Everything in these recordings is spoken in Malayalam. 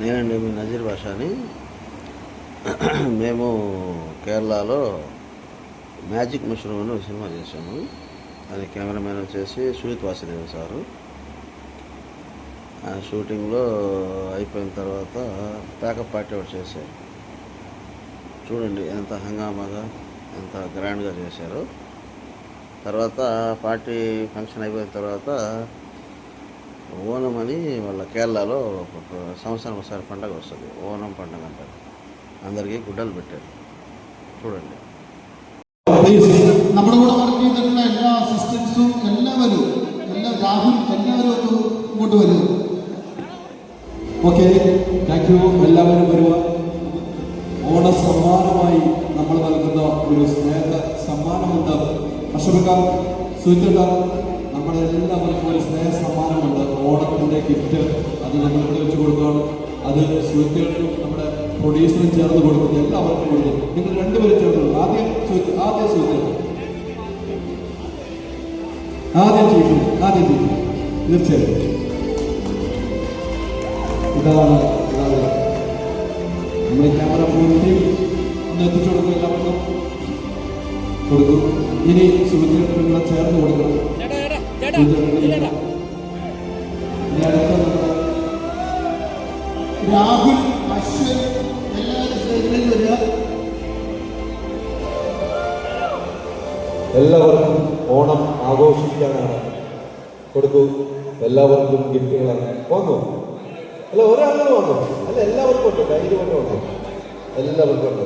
నేనండి మీ నజీర్ భాషాని. మేము కేరళలో మ్యాజిక్ మష్రూమ్ అని ఒక సినిమా చేశాము. అది కెమెరామెన్ వచ్చేసి సుజిత్ వాసుదేవ్ సారు. ఆ షూటింగ్లో అయిపోయిన తర్వాత ప్యాకప్ పార్టీ ఒకటి చేశారు. చూడండి ఎంత హంగామాగా, ఎంత గ్రాండ్గా చేశారు. తర్వాత పార్టీ ఫంక్షన్ అయిపోయిన తర్వాత ఓనం అని వాళ్ళ కేరళలో ఒక సంవత్సరం ఒకసారి పండగ వస్తుంది. ఓనం పండగ అంటారు. అందరికీ గుడ్డలు పెట్టారు. చూడండి. നമ്മുടെ കൂടെ വർക്ക് ചെയ്തിട്ടുള്ള എല്ലാ അസിസ്റ്റൻസും എല്ലാവരും രാഹുൽ എല്ലാവരും ഒന്ന് ഇങ്ങോട്ട് വരും. Okay, thank you. എല്ലാവരും വരുക. ഓണ സമ്മാനമായി നമ്മൾ നൽകുന്ന ഒരു സ്നേഹ സമ്മാനമുണ്ട്. അഷറക്ക, സുജിത്ത, നമ്മുടെ എല്ലാവർക്കും ഒരു സ്നേഹ സമ്മാനമുണ്ട്. ഓണത്തിൻ്റെ ഗിഫ്റ്റ് അത് നമ്മളിവിടെ വെച്ച് കൊടുക്കുകയാണ്. അത് സുജിത്തുകൾക്കും നമ്മുടെ പ്രൊഡ്യൂസറും ചേർന്ന് കൊടുക്കുന്നത് എല്ലാവർക്കും കൊടുക്കും. നിങ്ങൾ രണ്ടുപേരും ചേർന്ന് ആദ്യം സുജിത്ത്, ആദ്യം തീർച്ചയായും ഇതാണ് നമ്മുടെ ക്യാമറ ഫോൺ ടീം ഒന്ന് എത്തിച്ചു കൊടുക്കും. എല്ലാവർക്കും കൊടുക്കും. ഇനി സുഹൃത്തുക്കളെ ചേർന്ന് കൊടുക്കണം. ഇനി അടുത്ത രാഹുൽ, അശ്വൻ എല്ലാവരും സ്റ്റേജിലേക്ക് വരിക. എല്ലാവർക്കും ഓണം ആഘോഷിക്കാനാണ്. കൊടുക്കൂ. എല്ലാവർക്കും ഗിഫ്റ്റുകളാണ്. വന്നു അല്ല, ഒരാളും വന്നു അല്ല, എല്ലാവർക്കും ഉണ്ട്. കയ്യിൽ കൊണ്ട് വന്നു. എല്ലാവർക്കും ഉണ്ട്.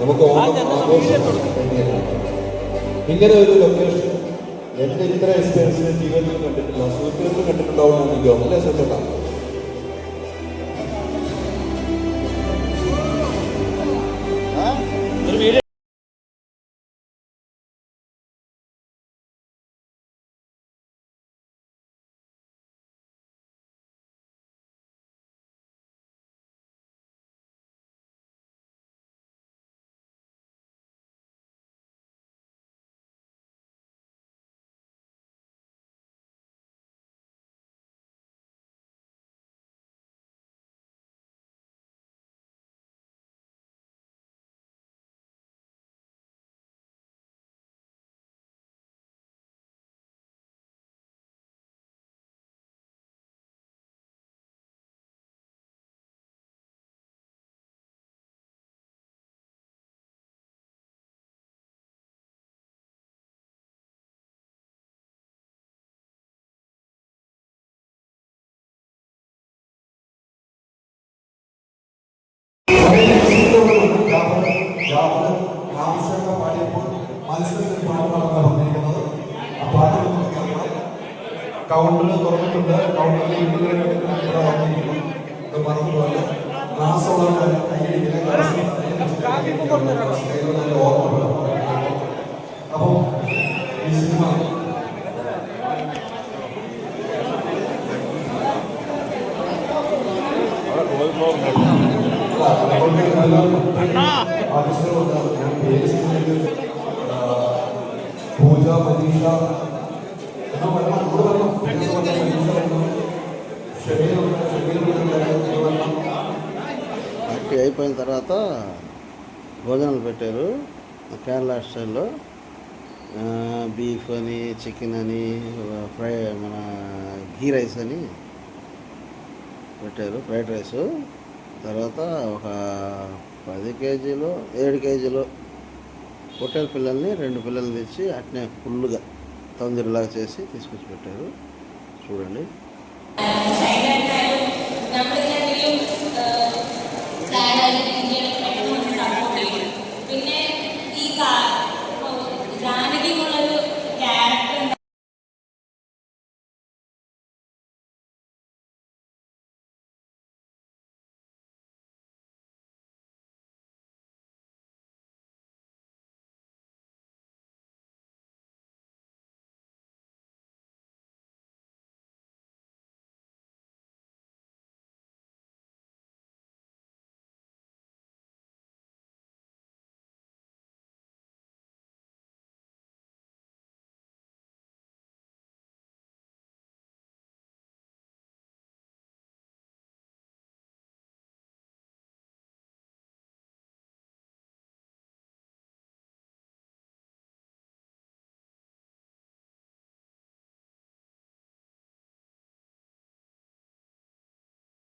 നമുക്ക് ഓണം ആഘോഷിക്കാൻ ഇങ്ങനെ ഒരു ലൊക്കേഷൻ എൻ്റെ ഇത്ര എക്സ്പീരിയൻസിന് ജീവിതത്തിൽ കണ്ടിട്ടില്ല. സുഹൃത്തുക്കൾ കണ്ടിട്ടുണ്ടാവുമെന്ന് എനിക്ക് തോന്നുന്നു. അല്ലേ സുഹൃത്തുക്ക? പാടിയപ്പോൾ മത്സരത്തിൽ പാട്ട് പാടാൻ പറഞ്ഞിരിക്കുന്നത്. ആ പാട്ട് കൗണ്ടർ തുറന്നിട്ടുണ്ട്. കൗണ്ടറിൽ പറഞ്ഞതുപോലെ ക്ലാസ്സുള്ള കൈയടിക്കുന്ന ഓർമ്മ. അപ്പോൾ ഈ സിനിമ പൂജ, മനീഷ పార్టీ అయిపోయిన తర్వాత భోజనాలు పెట్టారు కేరళ స్టైల్లో. బీఫ్ అని, చికెన్ అని, ఫ్రై మన ఘీ రైస్ అని పెట్టారు. Fried rice. తర్వాత ఒక 10 కేజీలు 7 కేజీలు హోటల్ పిల్లల్ని 2 పిల్లల్ని తెచ్చి అట్నే ఫుల్గా తందూరిలాగా చేసి తీసుకొచ్చి పెట్టారు. చూడండి.